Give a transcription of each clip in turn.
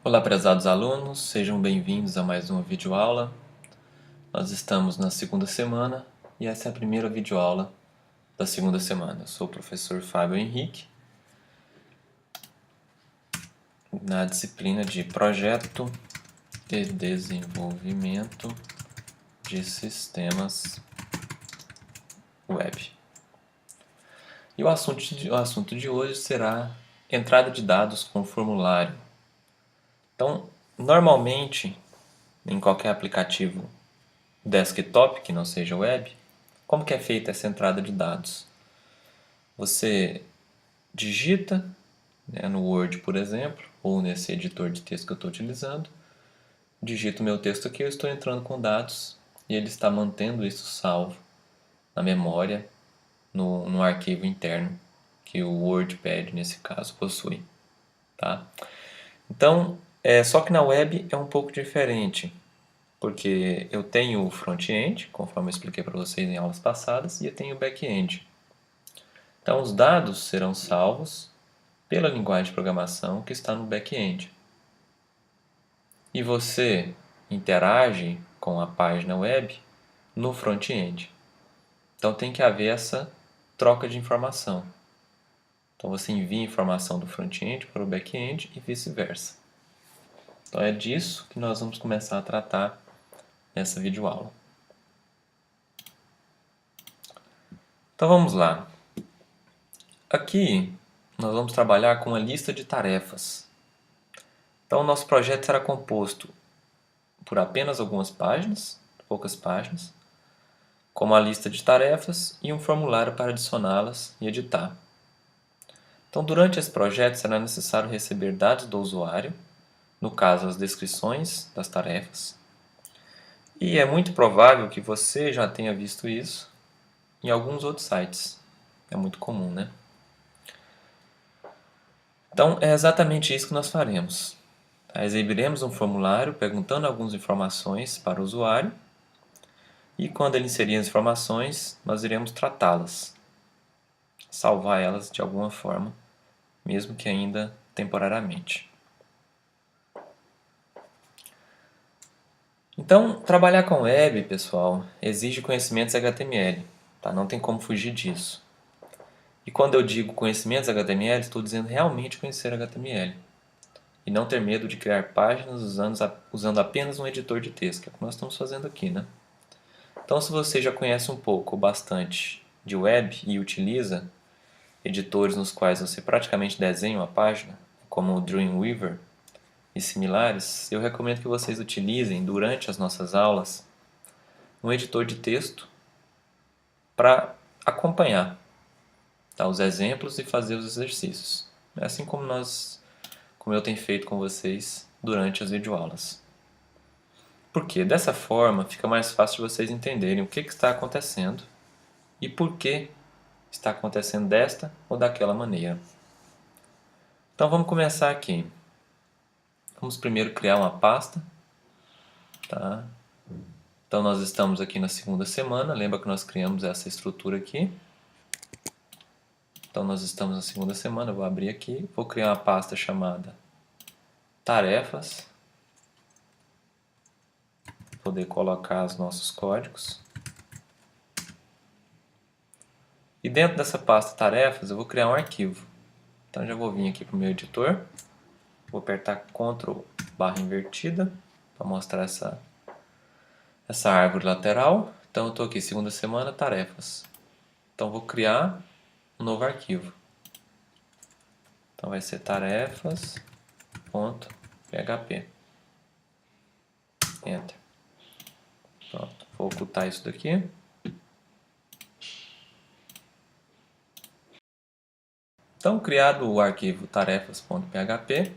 Olá, prezados alunos, sejam bem-vindos a mais uma videoaula. Nós estamos na segunda semana e essa é a primeira videoaula da segunda semana. Eu sou o professor Fábio Henrique, na disciplina de Projeto de Desenvolvimento de Sistemas Web. E o assunto de hoje será entrada de dados com formulário. Então, normalmente, em qualquer aplicativo desktop, que não seja web, como que é feita essa entrada de dados? Você digita, né, no Word, por exemplo, ou nesse editor de texto que eu estou utilizando, digito o meu texto aqui, eu estou entrando com dados e ele está mantendo isso salvo na memória, no arquivo interno que o WordPad, nesse caso, possui. Tá? Então, só que na web é um pouco diferente, porque eu tenho o front-end, conforme eu expliquei para vocês em aulas passadas, e eu tenho o back-end. Então, os dados serão salvos pela linguagem de programação que está no back-end. E você interage com a página web no front-end. Então, tem que haver essa troca de informação. Então, você envia informação do front-end para o back-end e vice-versa. Então, é disso que nós vamos começar a tratar nessa videoaula. Então, vamos lá. Aqui, nós vamos trabalhar com uma lista de tarefas. Então, o nosso projeto será composto por apenas algumas páginas, poucas páginas, com uma lista de tarefas e um formulário para adicioná-las e editar. Então, durante esse projeto, será necessário receber dados do usuário, no caso, as descrições das tarefas, e é muito provável que você já tenha visto isso em alguns outros sites. É muito comum, né? Então, é exatamente isso que nós faremos. Exibiremos um formulário perguntando algumas informações para o usuário e quando ele inserir as informações, nós iremos tratá-las, salvar elas de alguma forma, mesmo que ainda temporariamente. Então, trabalhar com web, pessoal, exige conhecimentos HTML, tá? Não tem como fugir disso. E quando eu digo conhecimentos HTML, estou dizendo realmente conhecer HTML. E não ter medo de criar páginas usando apenas um editor de texto, que é o que nós estamos fazendo aqui, né? Então, se você já conhece um pouco ou bastante de web e utiliza editores nos quais você praticamente desenha uma página, como o Dreamweaver e similares, eu recomendo que vocês utilizem durante as nossas aulas um editor de texto para acompanhar, tá, os exemplos e fazer os exercícios. É assim como eu tenho feito com vocês durante as videoaulas. Porque dessa forma fica mais fácil de vocês entenderem o que está acontecendo e por que está acontecendo desta ou daquela maneira. Então vamos começar aqui. Vamos primeiro criar uma pasta. Tá? Então nós estamos aqui na segunda semana, lembra que nós criamos essa estrutura aqui. Então nós estamos na segunda semana, eu vou abrir aqui, vou criar uma pasta chamada tarefas, poder colocar os nossos códigos. E dentro dessa pasta tarefas eu vou criar um arquivo. Então já vou vir aqui para o meu editor, vou apertar Ctrl barra invertida para mostrar essa árvore lateral. Então eu estou aqui, segunda semana, tarefas. Então vou criar um novo arquivo. Então vai ser tarefas.php. Enter. Pronto, vou ocultar isso daqui. Então, criado o arquivo tarefas.php,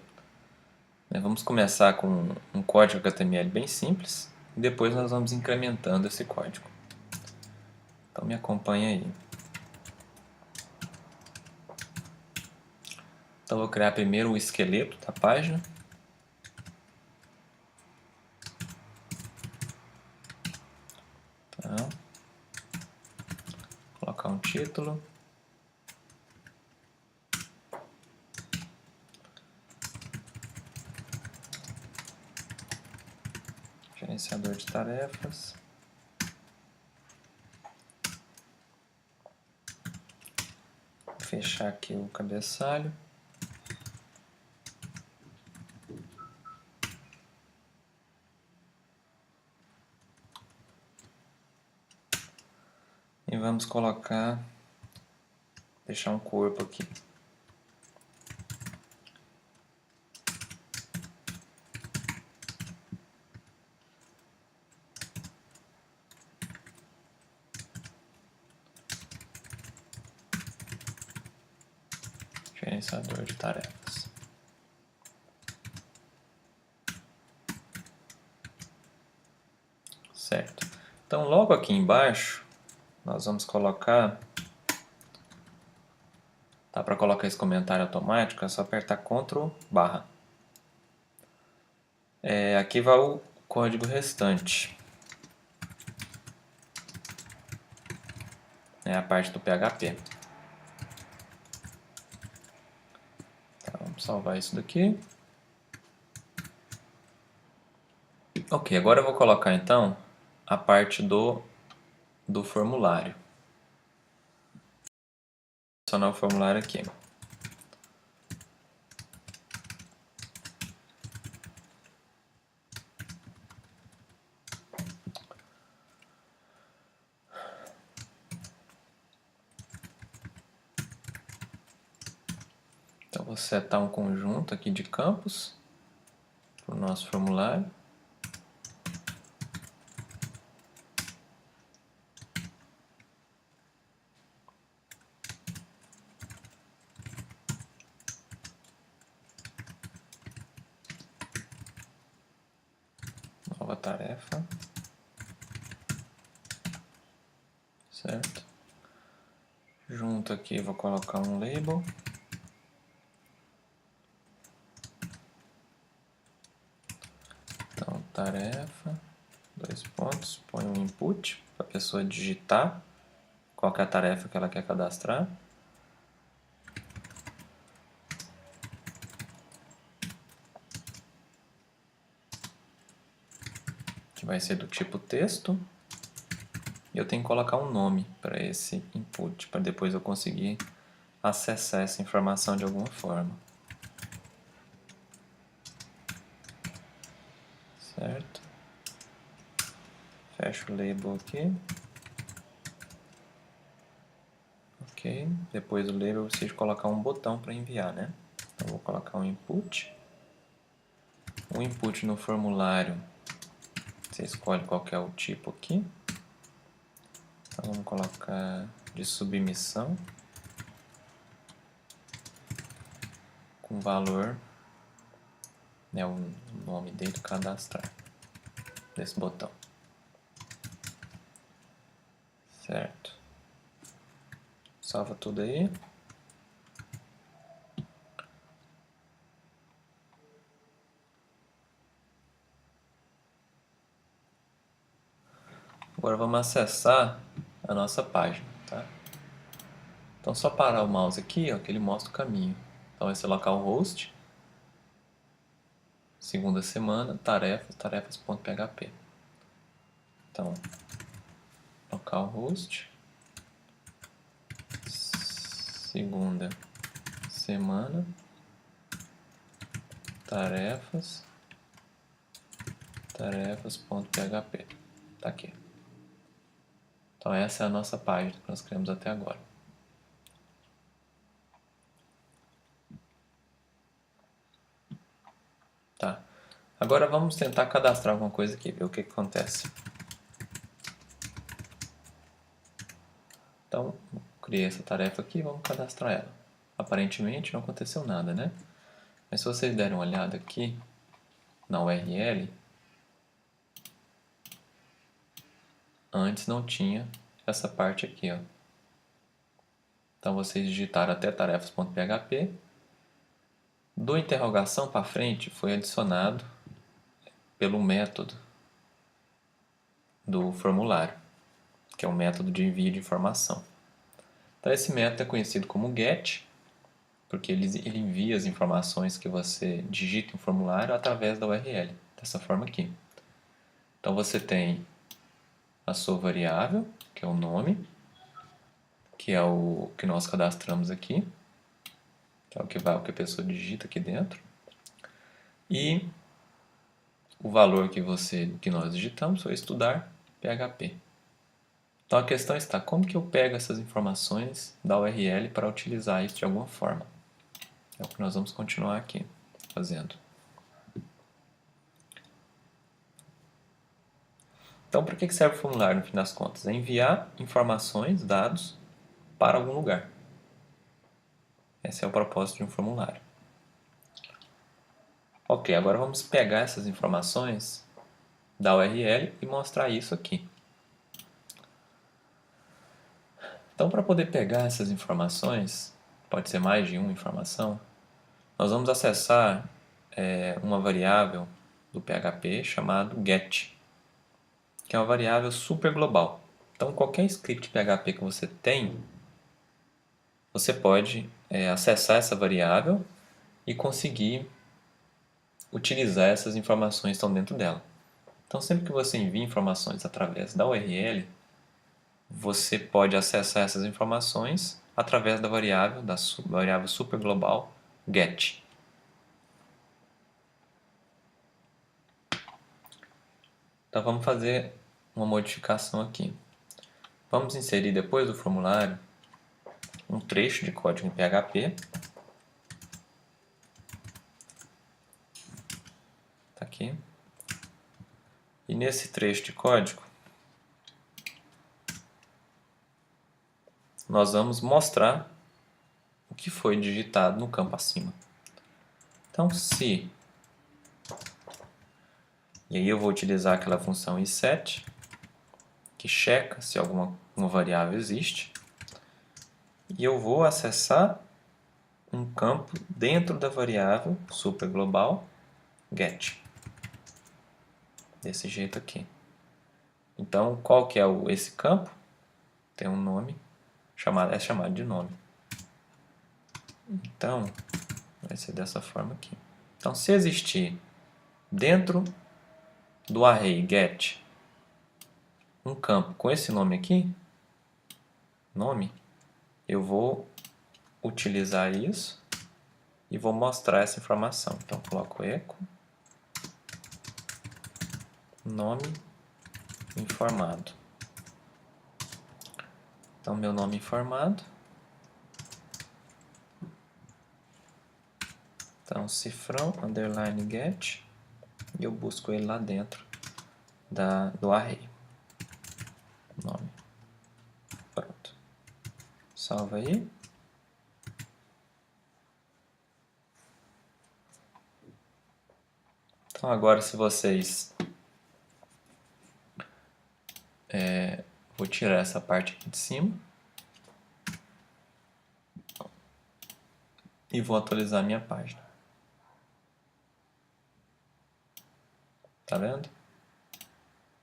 vamos começar com um código HTML bem simples e depois nós vamos incrementando esse código. Então, me acompanha aí. Então, vou criar primeiro o esqueleto da página. Tá. Colocar um título. Gerenciador de tarefas. Vou fechar aqui o cabeçalho. E vamos deixar um corpo aqui. Gerenciador de tarefas. Certo. Então, logo aqui embaixo, nós vamos colocar... Tá, para colocar esse comentário automático, é só apertar Ctrl/. Aqui vai o código restante. É a parte do PHP. Tá, vamos salvar isso daqui. Ok, agora eu vou colocar então a parte do formulário. Vou adicionar o formulário aqui. Então vou setar um conjunto aqui de campos para o nosso formulário. Nova tarefa. Certo? Junto aqui vou colocar um label. Então, tarefa, 2 pontos, põe um input para a pessoa digitar qual que é a tarefa que ela quer cadastrar. Que vai ser do tipo texto. E eu tenho que colocar um nome para esse input, para depois eu conseguir acessar essa informação de alguma forma. Certo? Fecho o label aqui. Ok. Depois do label eu preciso colocar um botão para enviar, né? Então vou colocar um input. O input no formulário, você escolhe qual que é o tipo aqui. Então vamos colocar de submissão. Com valor, né, o nome dele, cadastrar, desse botão. Certo. Salva tudo aí. Agora vamos acessar a nossa página, tá? Então só parar o mouse aqui, ó, que ele mostra o caminho. Então esse é localhost, segunda semana, tarefas, tarefas.php. Então, localhost, segunda semana, tarefas, tarefas.php. Tá aqui. Então essa é a nossa página que nós criamos até agora. Tá. Agora vamos tentar cadastrar alguma coisa aqui, ver o que acontece. Então, criei essa tarefa aqui e vamos cadastrar ela. Aparentemente não aconteceu nada, né? Mas se vocês derem uma olhada aqui na URL, antes não tinha essa parte aqui, ó. Então vocês digitaram até tarefas.php. Do interrogação para frente foi adicionado pelo método do formulário, que é o método de envio de informação. Então esse método é conhecido como GET, porque ele envia as informações que você digita em um formulário através da URL, dessa forma aqui. Então você tem a sua variável, que é o nome, que é o que nós cadastramos aqui, que é o que a pessoa digita aqui dentro, e o valor que nós digitamos foi estudar PHP. Então a questão está, como que eu pego essas informações da URL para utilizar isso de alguma forma? É o que nós vamos continuar aqui fazendo. Então, para que serve o formulário, no fim das contas? É enviar informações, dados, para algum lugar. Esse é o propósito de um formulário. Ok, agora vamos pegar essas informações da URL e mostrar isso aqui. Então, para poder pegar essas informações, pode ser mais de uma informação, nós vamos acessar uma variável do PHP chamado get, que é uma variável super global. Então, qualquer script PHP que você tem, você pode acessar essa variável e conseguir utilizar essas informações que estão dentro dela. Então, sempre que você envia informações através da URL, você pode acessar essas informações através da variável superglobal get. Então, vamos fazer uma modificação aqui. Vamos inserir depois do formulário um trecho de código em PHP. Tá aqui. E nesse trecho de código, nós vamos mostrar o que foi digitado no campo acima. Então, se... E aí eu vou utilizar aquela função iset, que checa se alguma variável existe. E eu vou acessar um campo dentro da variável superglobal get. Desse jeito aqui. Então, qual que é esse campo? Tem um nome, é chamado de nome. Então, vai ser dessa forma aqui. Então, se existir dentro do array get um campo com esse nome aqui, nome, eu vou utilizar isso e vou mostrar essa informação. Então, coloco echo nome informado. Então, meu nome informado. Então, cifrão, underline get, e eu busco ele lá dentro do array. Nome. Pronto. Salva aí. Então, agora se vocês... vou tirar essa parte aqui de cima. E vou atualizar a minha página. Tá vendo?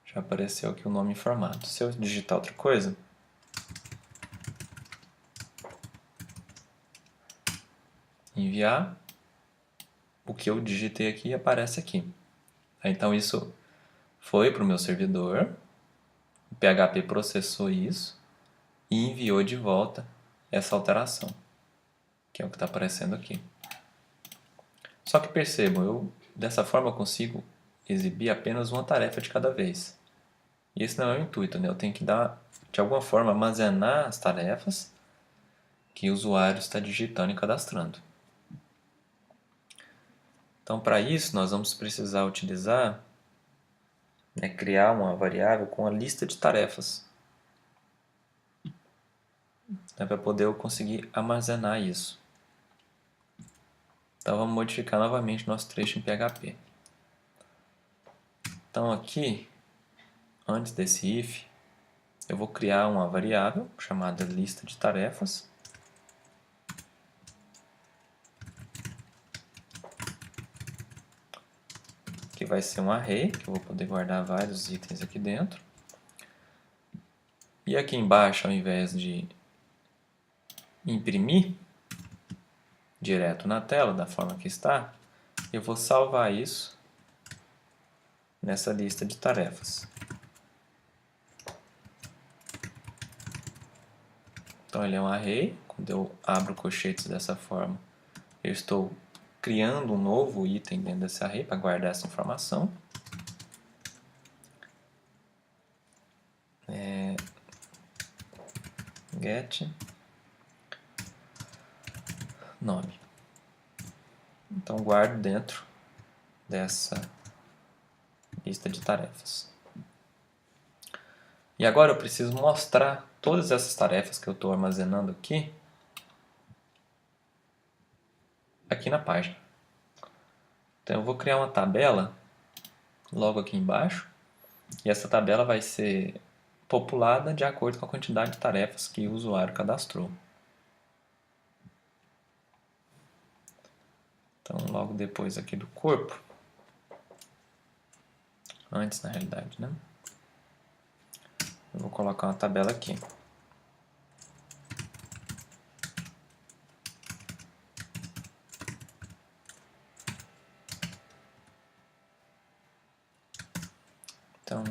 Já apareceu aqui o nome informado. Se eu digitar outra coisa, enviar, o que eu digitei aqui aparece aqui. Então isso foi para o meu servidor, o PHP processou isso e enviou de volta essa alteração, que é o que está aparecendo aqui. Só que percebam, dessa forma eu consigo exibir apenas uma tarefa de cada vez. E esse não é o intuito, né? Eu tenho que de alguma forma, armazenar as tarefas que o usuário está digitando e cadastrando. Então, para isso, nós vamos precisar utilizar, criar uma variável com a lista de tarefas, para poder eu conseguir armazenar isso. Então, vamos modificar novamente nosso trecho em PHP. Então, aqui, antes desse if, eu vou criar uma variável chamada lista de tarefas. Que vai ser um array, que eu vou poder guardar vários itens aqui dentro. E aqui embaixo, ao invés de imprimir direto na tela, da forma que está, eu vou salvar isso nessa lista de tarefas. Então ele é um array. Quando eu abro colchetes dessa forma, eu estou criando um novo item dentro desse array para guardar essa informação. Get nome. Então guardo dentro dessa lista de tarefas. E agora eu preciso mostrar todas essas tarefas que eu estou armazenando aqui na página. Então eu vou criar uma tabela logo aqui embaixo, e essa tabela vai ser populada de acordo com a quantidade de tarefas que o usuário cadastrou. Então logo depois aqui do corpo, antes na realidade, né? Eu vou colocar uma tabela aqui. Então,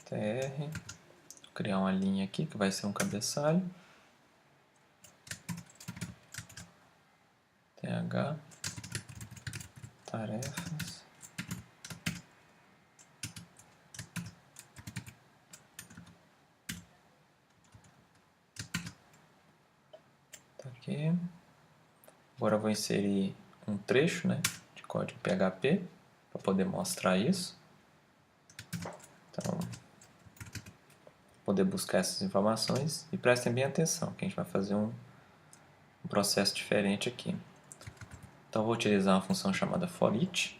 tr, vou criar uma linha aqui que vai ser um cabeçalho. th, tarefas. Tá aqui. Agora eu vou inserir um trecho, né, de código PHP para poder mostrar isso. Então, poder buscar essas informações, e prestem bem atenção que a gente vai fazer um processo diferente aqui. Então eu vou utilizar uma função chamada forEach.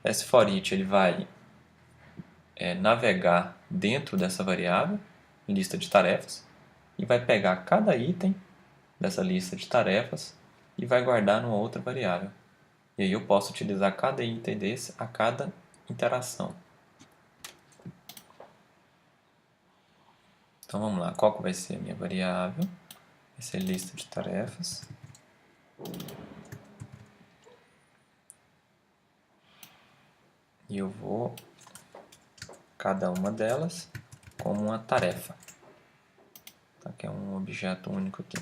Esse forEach ele vai navegar dentro dessa variável, lista de tarefas, e vai pegar cada item dessa lista de tarefas e vai guardar numa outra variável. E aí eu posso utilizar cada item desse a cada interação. Então vamos lá, qual que vai ser a minha variável? Vai ser lista de tarefas. E eu vou cada uma delas como uma tarefa. Tá? Que é um objeto único aqui.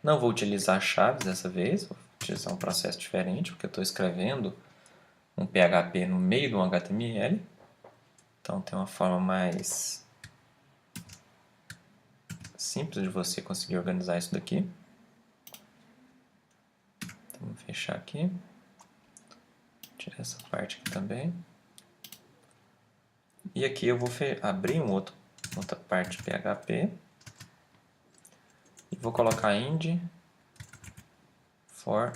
Não vou utilizar chaves dessa vez, vou utilizar um processo diferente, porque eu estou escrevendo um PHP no meio de um HTML. Então tem uma forma mais simples de você conseguir organizar isso daqui. Então, vamos fechar aqui. Tirar essa parte aqui também. E aqui eu vou abrir outra parte de PHP. E vou colocar end for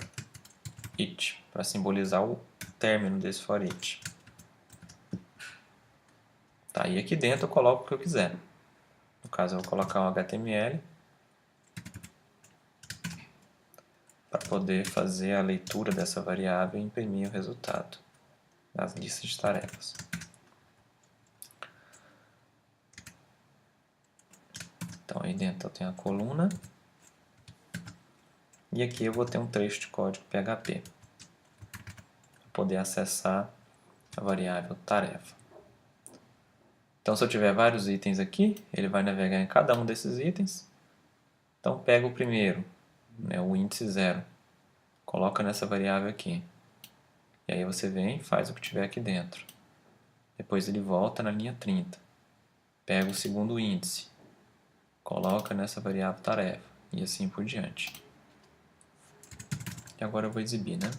each, para simbolizar o término desse for each. Tá, e aqui dentro eu coloco o que eu quiser. No caso eu vou colocar um HTML para poder fazer a leitura dessa variável e imprimir o resultado das listas de tarefas. Então aí dentro eu tenho a coluna e aqui eu vou ter um trecho de código PHP para poder acessar a variável tarefa. Então se eu tiver vários itens aqui, ele vai navegar em cada um desses itens. Então pega o primeiro, né, o índice 0, coloca nessa variável aqui. E aí você vem e faz o que tiver aqui dentro. Depois ele volta na linha 30. Pega o segundo índice, coloca nessa variável tarefa e assim por diante. E agora eu vou exibir, né?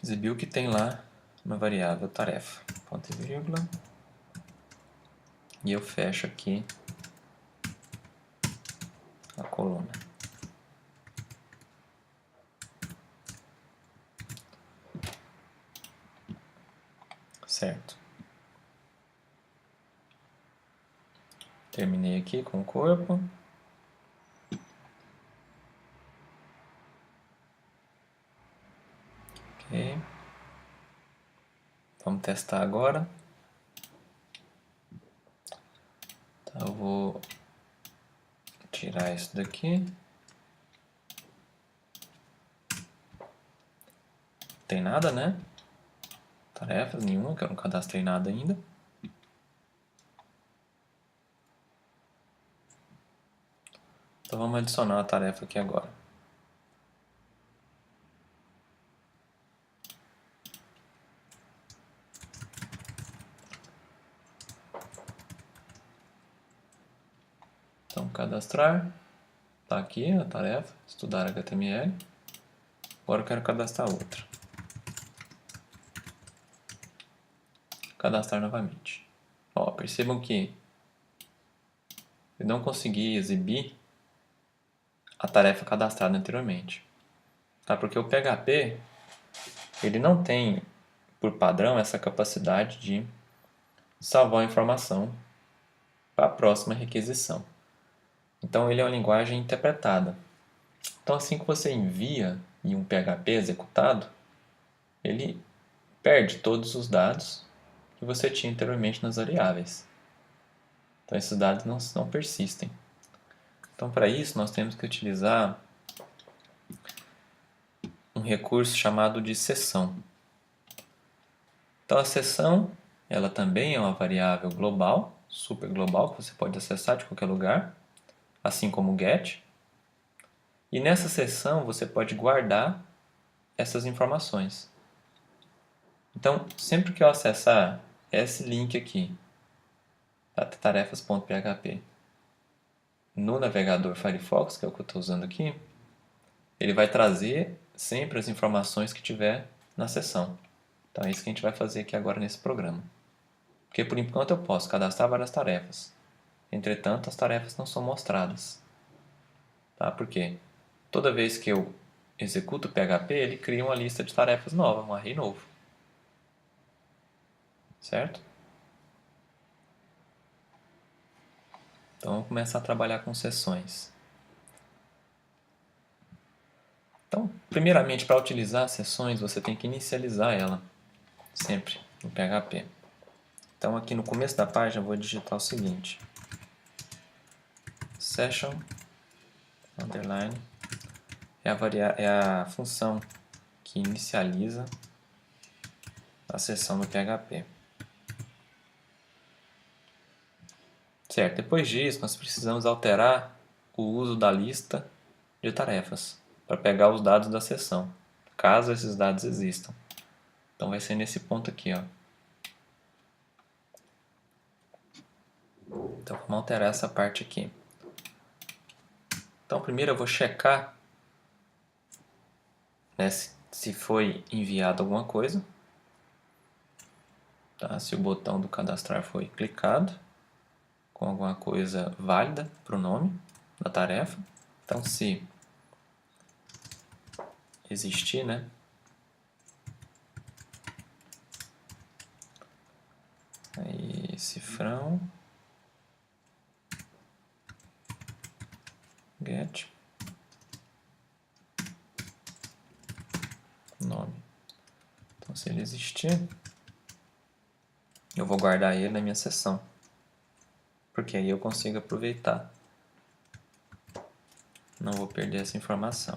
Exibir o que tem lá na variável tarefa. Ponto e vírgula. E eu fecho aqui a coluna. Certo. Terminei aqui com o corpo. Ok. Vamos testar agora. Então, eu vou tirar isso daqui. Não tem nada, né? Tarefas, nenhuma, que eu não cadastrei nada ainda. Então vamos adicionar a tarefa aqui agora. Então cadastrar, está aqui a tarefa, estudar HTML. Agora eu quero cadastrar outra. Cadastrar novamente. Ó, percebam que eu não consegui exibir a tarefa cadastrada anteriormente. Tá? Porque o PHP ele não tem, por padrão, essa capacidade de salvar a informação para a próxima requisição. Então ele é uma linguagem interpretada. Então assim que você envia em um PHP executado, ele perde todos os dados que você tinha anteriormente nas variáveis. Então esses dados não persistem. Então para isso nós temos que utilizar um recurso chamado de seção. Então a seção, ela também é uma variável global, super global, que você pode acessar de qualquer lugar, assim como o get. E nessa seção você pode guardar essas informações. Então, sempre que eu acessar esse link aqui, tarefas.php, no navegador Firefox, que é o que eu estou usando aqui, ele vai trazer sempre as informações que tiver na seção. Então é isso que a gente vai fazer aqui agora nesse programa. Porque por enquanto eu posso cadastrar várias tarefas. Entretanto, as tarefas não são mostradas. Tá? Por quê? Toda vez que eu executo o PHP, ele cria uma lista de tarefas nova, um array novo. Certo? Então vamos começar a trabalhar com sessões. Então, primeiramente, para utilizar sessões, você tem que inicializar ela, sempre, no PHP. Então aqui no começo da página eu vou digitar o seguinte: session underline é a função que inicializa a sessão do PHP. Certo, depois disso nós precisamos alterar o uso da lista de tarefas para pegar os dados da sessão, caso esses dados existam. Então vai ser nesse ponto aqui, ó. Então vamos alterar essa parte aqui. Então primeiro eu vou checar, né, se foi enviado alguma coisa, tá? Se o botão do cadastrar foi clicado com alguma coisa válida para o nome da tarefa. Então se existir, né, aí cifrão get nome. Então se ele existir, eu vou guardar ele na minha seção, porque aí eu consigo aproveitar. Não vou perder essa informação.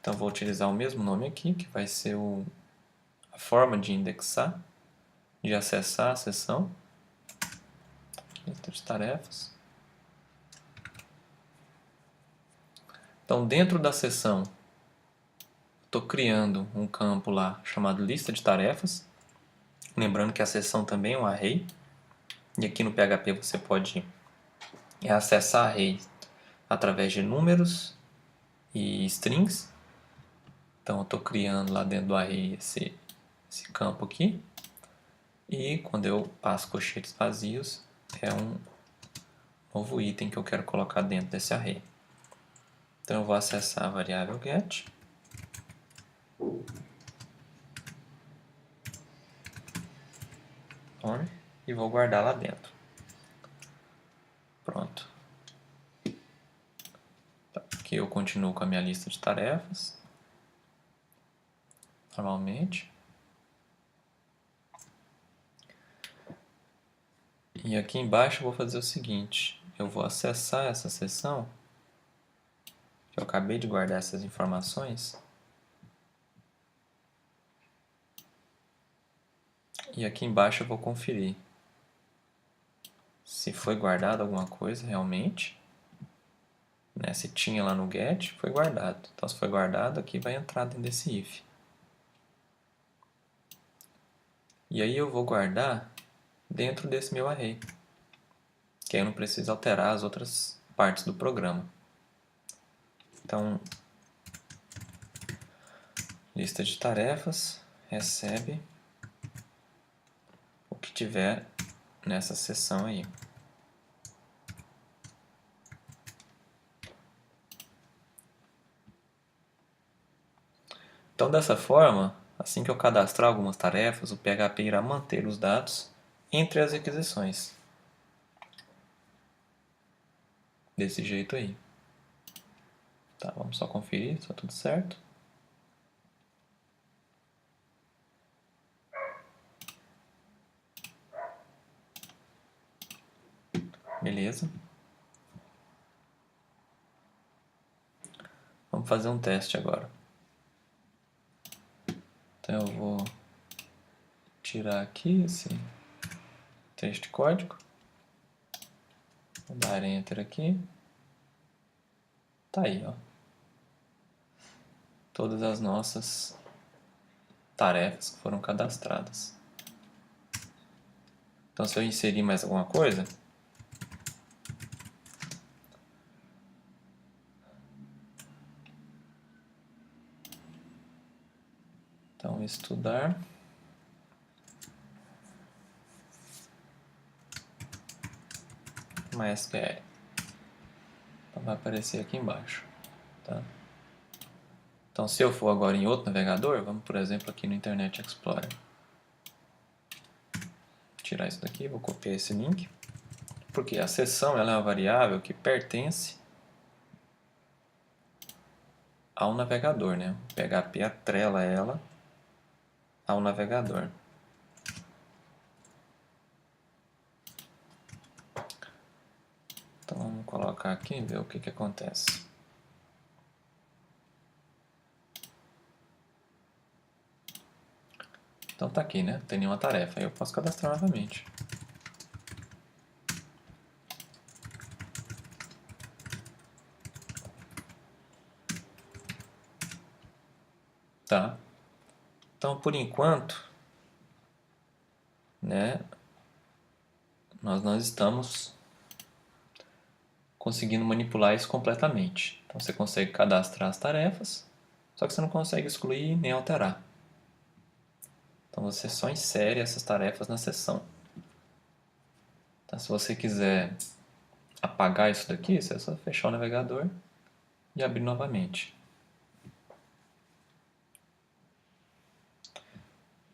Então vou utilizar o mesmo nome aqui, que vai ser a forma de indexar, de acessar a seção. Lista de tarefas. Então dentro da seção, estou criando um campo lá chamado lista de tarefas. Lembrando que a seção também é um array. E aqui no PHP você pode acessar arrays através de números e strings. Então eu estou criando lá dentro do array esse campo aqui. E quando eu passo colchetes vazios, é um novo item que eu quero colocar dentro desse array. Então eu vou acessar a variável get. E vou guardar lá dentro. Pronto. Aqui eu continuo com a minha lista de tarefas. Normalmente. E aqui embaixo eu vou fazer o seguinte: eu vou acessar essa seção Eu acabei de guardar essas informações. E aqui embaixo eu vou conferir se foi guardado alguma coisa realmente. Né? Se tinha lá no get, foi guardado. Então se foi guardado, aqui vai entrar dentro desse if. E aí eu vou guardar dentro desse meu array. Que aí eu não preciso alterar as outras partes do programa. Então, lista de tarefas, recebe o que tiver nessa seção aí. Então, dessa forma, assim que eu cadastrar algumas tarefas, o PHP irá manter os dados entre as requisições. Desse jeito aí. Tá, vamos só conferir se está tudo certo. Beleza. Vamos fazer um teste agora. Então eu vou tirar aqui esse texto de código. Vou dar Enter aqui. Tá aí, ó. Todas as nossas tarefas que foram cadastradas. Então se eu inserir mais alguma coisa, então estudar MySQL. Então vai aparecer aqui embaixo, tá? Então se eu for agora em outro navegador, vamos por exemplo aqui no Internet Explorer. Tirar isso daqui, vou copiar esse link. Porque a seção ela é uma variável que pertence ao navegador, né? O PHP atrela ela ao navegador. Então vamos colocar aqui e ver o que acontece. Então tá aqui, né? Não tem nenhuma tarefa. Aí eu posso cadastrar novamente. Tá? Então por enquanto, né? Nós não estamos conseguindo manipular isso completamente. Então você consegue cadastrar as tarefas, só que você não consegue excluir nem alterar. Então você só insere essas tarefas na seção. Então, se você quiser apagar isso daqui, você é só fechar o navegador e abrir novamente.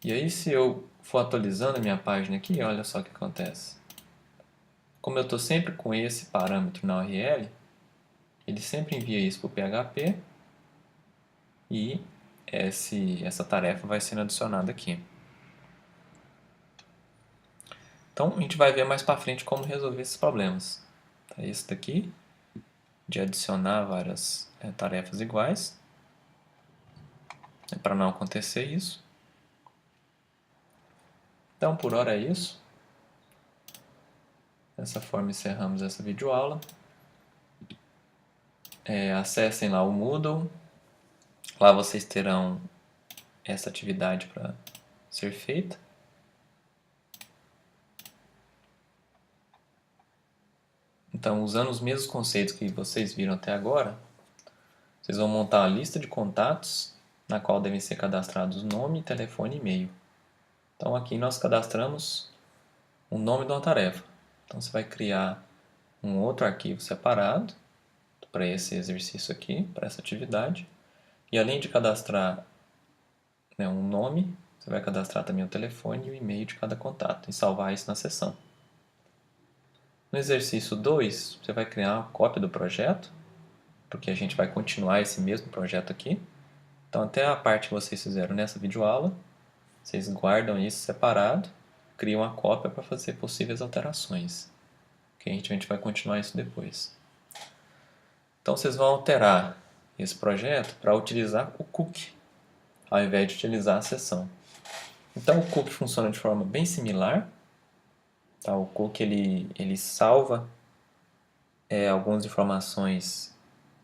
E aí se eu for atualizando a minha página aqui, olha só o que acontece. Como eu estou sempre com esse parâmetro na URL, ele sempre envia isso para o PHP e essa tarefa vai sendo adicionada aqui. Então a gente vai ver mais para frente como resolver esses problemas. Tá, esse daqui, de adicionar várias tarefas iguais, para não acontecer isso. Então por hora é isso. Dessa forma encerramos essa videoaula. Acessem lá o Moodle. Lá vocês terão essa atividade para ser feita. Então, usando os mesmos conceitos que vocês viram até agora, vocês vão montar uma lista de contatos na qual devem ser cadastrados nome, telefone e e-mail. Então, aqui nós cadastramos o nome de uma tarefa. Então, você vai criar um outro arquivo separado para esse exercício aqui, para essa atividade. E além de cadastrar, né, um nome, você vai cadastrar também o telefone e o e-mail de cada contato e salvar isso na seção. No exercício 2, você vai criar uma cópia do projeto, porque a gente vai continuar esse mesmo projeto aqui. Então, até a parte que vocês fizeram nessa videoaula, vocês guardam isso separado, criam uma cópia para fazer possíveis alterações. Okay? A gente vai continuar isso depois. Então, vocês vão alterar esse projeto para utilizar o cookie, ao invés de utilizar a sessão. Então o cookie funciona de forma bem similar. Tá? O cookie ele salva algumas informações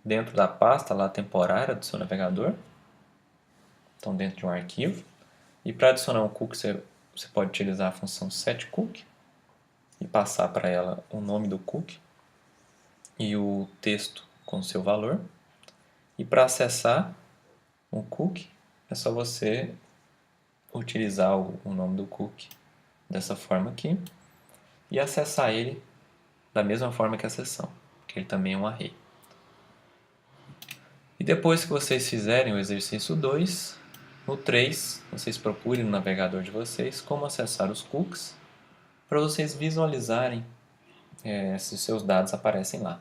dentro da pasta lá temporária do seu navegador. Então dentro de um arquivo. E para adicionar um cookie você pode utilizar a função setCookie e passar para ela o nome do cookie e o texto com o seu valor. E para acessar um cookie é só você utilizar o nome do cookie dessa forma aqui e acessar ele da mesma forma que a sessão, que ele também é um array. E depois que vocês fizerem o exercício 2, no 3, vocês procurem no navegador de vocês como acessar os cookies para vocês visualizarem se seus dados aparecem lá.